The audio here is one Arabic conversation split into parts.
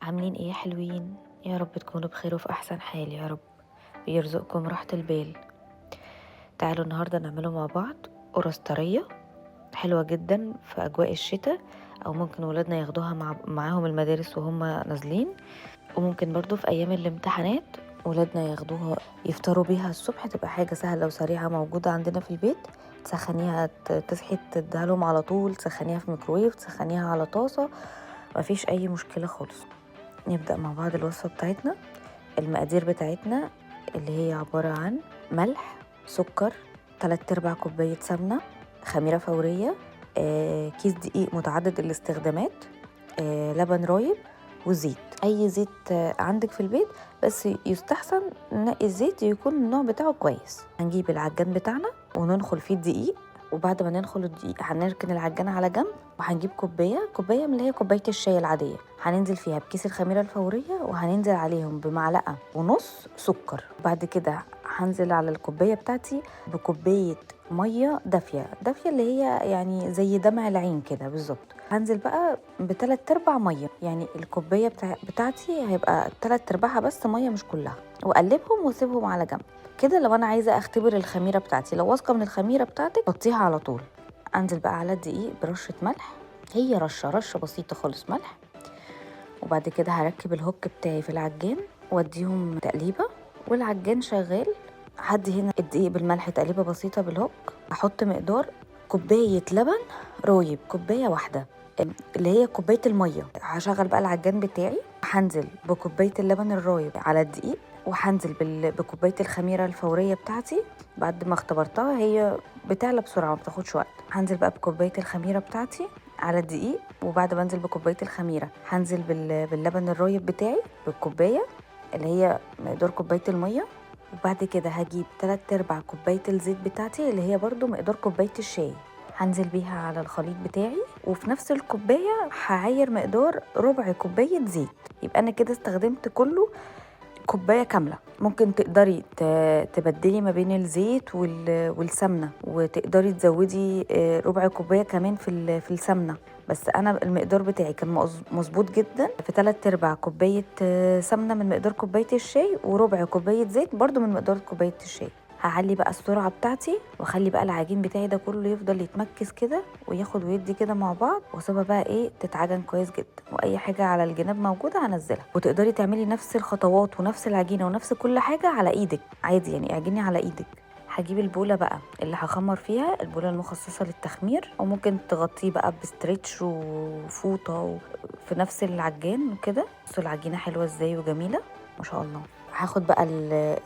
عاملين ايه يا حلوين؟ يا رب تكونوا بخير وفي احسن حال يا رب، ويرزقكم راحة البال. تعالوا النهاردة نعمله مع بعض قرص طرية حلوة جدا في اجواء الشتاء، او ممكن ولادنا ياخدوها معاهم المدارس وهم نازلين، وممكن برضو في ايام الامتحانات ولادنا ياخدوها يفطروا بيها الصبح. تبقى حاجة سهلة وسريعة موجودة عندنا في البيت. تسخنيها، تصحي تديها لهم على طول، تسخنيها في ميكرويف، تسخنيها على طاسة، مفيش اي مشكلة خالص. نبدأ مع بعض الوصفة بتاعتنا. المقادير بتاعتنا اللي هي عبارة عن ملح، سكر، 3/4 كوباية سمنة، خميرة فورية، كيس دقيق متعدد الاستخدامات، لبن رايب، وزيت. أي زيت عندك في البيت، بس يستحسن نقي الزيت يكون النوع بتاعه كويس. هنجيب العجان بتاعنا وننخل فيه الدقيق، وبعد ما ننخل الدقيق هنركن العجان على جنب، وهنجيب كوباية من اللي هي كوباية الشاي العادية، هننزل فيها بكيس الخميرة الفورية، وهننزل عليهم بمعلقة ونص سكر. بعد كده هنزل على الكوباية بتاعتي بكوباية مية دافية اللي هي يعني زي دمع العين كده بالظبط. هنزل بقى ب3/4 مية، يعني الكوباية بتاعتي هيبقى 3/4 بس مية مش كلها، وأقلبهم واسيبهم على جنب كده. لو أنا عايزة أختبر الخميرة بتاعتي، لو واثقة من الخميرة بتاعتك حطيها على طول. أنزل بقى على الدقيق برشة ملح، هي رشة بسيطة خالص ملح. وبعد كده هركب الهوك بتاعي في العجان واديهم تقليبة، والعجان شغال. هدي هنا الدقيق بالملح تقليبة بسيطة بالهوك. احط مقدار كوباية لبن رايب، كوباية واحدة اللي هي كوباية المية. هشغل بقى العجان بتاعي، هنزل بكوباية اللبن الرايب على الدقيق، وهنزل بكوباية الخميرة الفورية بتاعتي. بعد ما اختبرتها هي بتعلى بسرعة، ما بتاخدش وقت. هنزل بقى بكوباية الخميرة بتاعتي على الدقيق، وبعد ما انزل بكوباية الخميرة هنزل باللبن الرايب بتاعي بالكوباية اللي هي مقدار كوباية المية. وبعد كده هجيب 3/4 كوباية الزيت بتاعتي اللي هي برضو مقدار كوباية الشاي، هنزل بيها على الخليط بتاعي، وفي نفس الكوباية هعاير مقدار ربع كوباية زيت. يبقى أنا كده استخدمت كله كوباية كاملة. ممكن تقدري تبدلي ما بين الزيت والسمنة، وتقدري تزودي ربع كوباية كمان في السمنة، بس أنا المقدار بتاعي كان مظبوط جدا في 3/4 كوباية سمنة من مقدار كوباية الشاي، وربع كوباية زيت برضو من مقدار كوباية الشاي. هعلي بقى السرعة بتاعتي، واخلي بقى العجين بتاعي ده كله يفضل يتمكس كده وياخد ويدي كده مع بعض، واسيبها بقى ايه تتعجن كويس جدا. واي حاجة على الجناب موجودة هنزلها. وتقدري تعملي نفس الخطوات ونفس العجينة ونفس كل حاجة على ايدك عادي، يعني اعجني على ايدك. هجيب البولة بقى اللي هخمر فيها، البولة المخصصة للتخمير، او ممكن تغطيه بقى بستريتش وفوطة في نفس العجان وكده. بصوا العجينة حلوة ازاي وجميلة ما شاء الله. هاخد بقى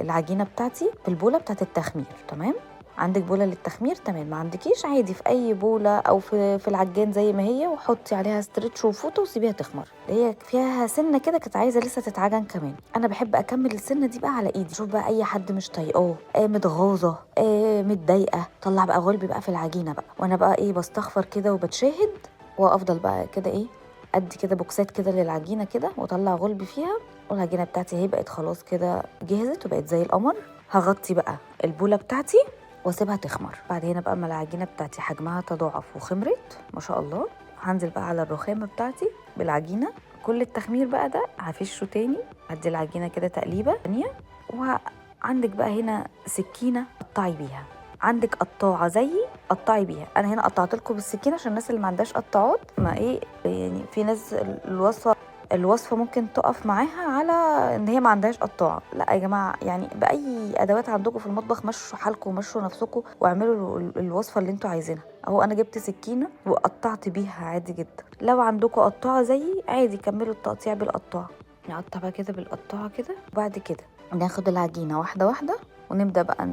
العجينه بتاعتي في البوله بتاعت التخمير. تمام، عندك بوله للتخمير تمام، ما عندكيش عادي في اي بوله او في العجان زي ما هي، وحطي عليها ستريتش وفوطه وسيبيها تخمر. هي فيها سنه كده كانت عايزه لسه تتعجن كمان. انا بحب اكمل السنه دي بقى على ايدي. شوف بقى اي حد مش طايقاه، متغاظه، متضايقه، طلع بقى غلبي بقى في العجينه بقى، وانا بقى ايه بستغفر كده وبتشاهد، وافضل بقى كده ايه ادي كده بوكسات كده للعجينه كده واطلع غلبي فيها. والعجينه بتاعتي هي بقت خلاص كده جهزت وبقت زي القمر. هغطي بقى البوله بتاعتي واسيبها تخمر. بعد هنا بقى ما العجينه بتاعتي حجمها تضاعف وخمرت ما شاء الله، هنزل بقى على الرخامه بتاعتي بالعجينه. كل التخمير بقى ده هفشه تاني، هدي العجينه كده تقليبه تانيه. وعندك بقى هنا سكينه قطعي بيها، عندك قطاعه زيي قطعي بيها. انا هنا قطعت لكم بالسكينه عشان الناس اللي ما عندهاش قطاعات، ما ايه يعني في ناس الوصفه ممكن تقف معاها على ان هي ما عندهاش قطاعه. لا يا جماعه، يعني باي ادوات عندكم في المطبخ مشوا حالكم ومشوا نفسكم واعملوا الوصفه اللي انتوا عايزينها. اهو انا جبت سكينه وقطعت بيها عادي جدا. لو عندكم قطاعه زيي عادي كملوا التقطيع بالقطاعه. نقطع بقى كده بالقطاعه كده، وبعد كده ناخد العجينه واحده واحده ونبدا بقى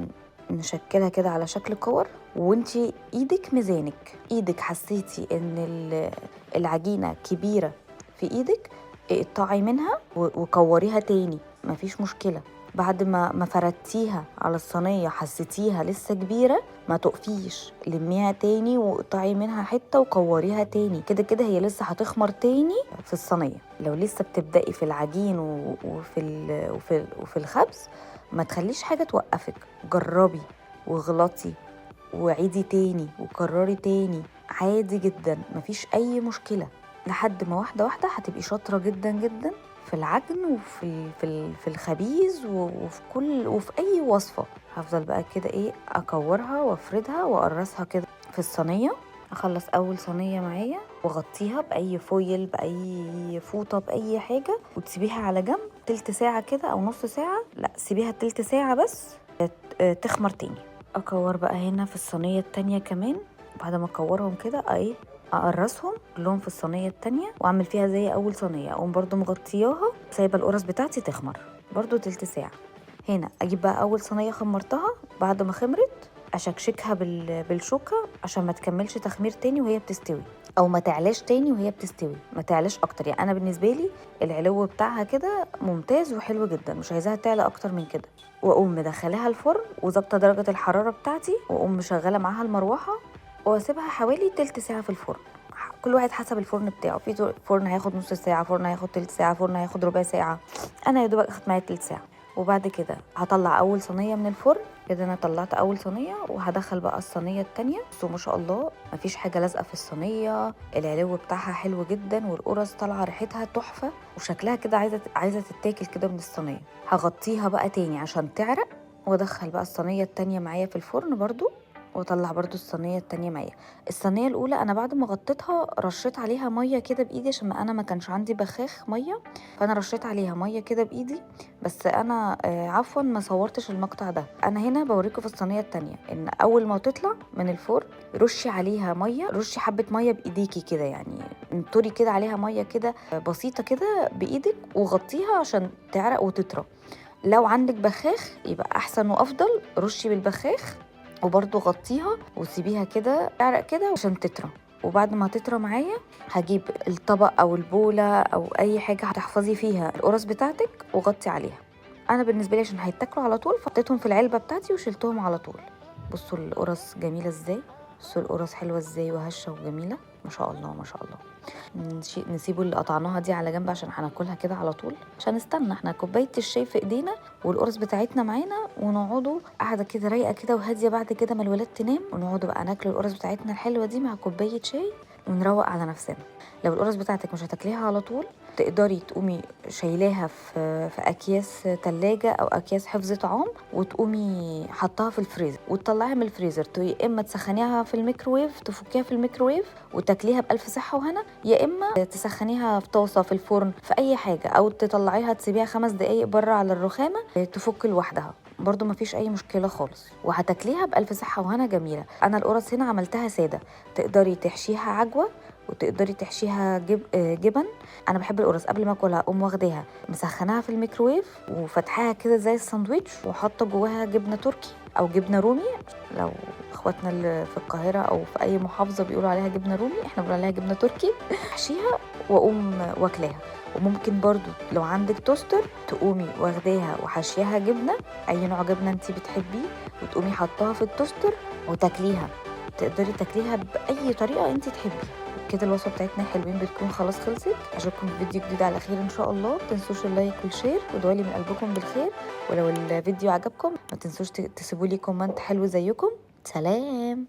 نشكلها كده على شكل كور. وانتي ايدك ميزانك، ايدك حسيتي ان العجينه كبيره في ايدك، اقطعي منها وكوريها تاني مفيش مشكله. بعد ما فردتيها على الصينيه حسيتيها لسه كبيره، ما تقفيش، لميها تاني وقطعي منها حته وكوريها تاني. كده كده هي لسه هتخمر تاني في الصينيه. لو لسه بتبدأي في العجين وفي الخبز، ما تخليش حاجه توقفك. جربي واغلطي وعيدي تاني وكرري تاني عادي جدا، مفيش اي مشكله، لحد ما واحده واحده هتبقي شاطره جدا جدا في العجن في الخبيز وفي اي وصفه. هفضل بقى كده ايه اكورها وافردها واقرصها كده في الصينيه. اخلص اول صينيه معايا واغطيها باي فويل باي فوطه باي حاجه وتسيبيها على جنب تلت ساعه كده او نص ساعه، لا سيبيها تلت ساعه بس تخمر تاني. اكور بقى هنا في الصينيه التانية كمان. بعد ما اكورهم كده ايه اقرصهم كلهم في الصينيه التانية واعمل فيها زي اول صينيه، اقوم برضو مغطياها سايبه القرص بتاعتي تخمر برضو تلت ساعه. هنا اجيب بقى اول صينيه خمرتها، بعد ما خمرت اشكشكها بالشوكه عشان ما تكملش تخمير تاني وهي بتستوي، او ما تعلاش تاني وهي بتستوي، ما تعلاش اكتر. يعني انا بالنسبه لي العلو بتاعها كده ممتاز وحلو جدا، مش عايزاها تعلى اكتر من كده. واقوم مدخلاها الفرن وظابطه درجه الحراره بتاعتي، واقوم مشغله معاها المروحه واسيبها حوالي تلت ساعه في الفرن. كل واحد حسب الفرن بتاعه، في فرن هياخد نص ساعه، فرن هياخد تلت ساعه، فرن هياخد ربع ساعه. انا يا دوبك اخد معايا تلت ساعه. وبعد كده هطلع اول صينيه من الفرن كده. انا طلعت اول صينيه وهدخل بقى الصينيه التانية. بصوا ما شاء الله مفيش حاجه لازقه في الصينيه، العلو بتاعها حلو جدا والقرص طالعه ريحتها تحفه وشكلها كده عايزه تتاكل كده من الصينيه. هغطيها بقى تاني عشان تعرق وادخل بقى الصينيه التانية معايا في الفرن برضو، واطلع برضو الصينيه التانية معايا. الصينيه الاولى انا بعد ما غطيتها رشيت عليها ميه كده بايدي عشان انا ما كانش عندي بخاخ ميه، فانا رشيت عليها ميه كده بايدي. بس انا عفوا ما صورتش المقطع ده. انا هنا بوريكم في الصينيه التانية ان اول ما تطلع من الفرن رشي عليها ميه، رشي حبه ميه بايديكي كده، يعني انطري كده عليها ميه كده بسيطه كده بايدك وغطيها عشان تعرق وتطرى. لو عندك بخاخ يبقى احسن وافضل، رشي بالبخاخ وبرضو غطيها وسيبيها كده تعرق كده عشان تطرى. وبعد ما تطرى معايا هجيب الطبق او البوله او اي حاجه هتحفظي فيها القرص بتاعتك وغطي عليها. انا بالنسبه لي عشان هيتاكلوا على طول فحطيتهم في العلبه بتاعتي وشلتهم على طول. بصوا القرص جميله ازاي، بصوا القرص حلوه ازاي وهشه وجميله ما شاء الله ما شاء الله. نسيبوا اللي قطعناها دي على جنب عشان هناكلها كده على طول، عشان نستنى احنا كوبايه الشاي في ايدينا والقرص بتاعتنا معانا ونقعدوا قاعده كده رايقه كده وهاديه بعد كده ما الولاد تنام، ونقعدوا بقى ناكل القرص بتاعتنا الحلوه دي مع كوبايه شاي ونروق على نفسنا. لو القرص بتاعتك مش هتاكليها على طول تقدري تقومي شايلاها في اكياس تلاجة او اكياس حفظ طعام وتقومي حطها في الفريزر وتطلعيها من الفريزر، يا اما تسخنيها في الميكروويف تفكيها في الميكروويف وتاكليها بألف صحة وهنا، يا اما تسخنيها في طاسة في الفرن في اي حاجة، او تطلعيها تسيبيها 5 دقايق بره على الرخامة تفك لوحدها برضو مفيش اي مشكله خالص وهتاكليها بألف صحه وهنا جميله. انا القرص هنا عملتها ساده، تقدري تحشيها عجوه وتقدري تحشيها جبن. انا بحب القرص قبل ما اكلها اقوم واخداها مسخناها في الميكروويف وفتحاها كده زي الساندويتش وحاطه جواها جبنه تركي او جبنه رومي، لو اخواتنا اللي في القاهره او في اي محافظه بيقولوا عليها جبنه رومي احنا بنقول عليها جبنه تركي. احشيها واقوم واكلاها. وممكن برضو لو عندك توستر تقومي واخداها وحاشياها جبنه، اي نوع جبنه انتي بتحبيه، وتقومي حطاها في التوستر وتاكليها. تقدري تاكليها باي طريقه انتي تحبيها. كده الوصفه بتاعتنا حلوين بتكون خلاص خلصت. اشوفكم في فيديو جديد على خير ان شاء الله. متنسوش اللايك والشير وادعوا لي من قلبكم بالخير، ولو الفيديو عجبكم ما تنسوش تسيبوا لي كومنت حلو زيكم. سلام.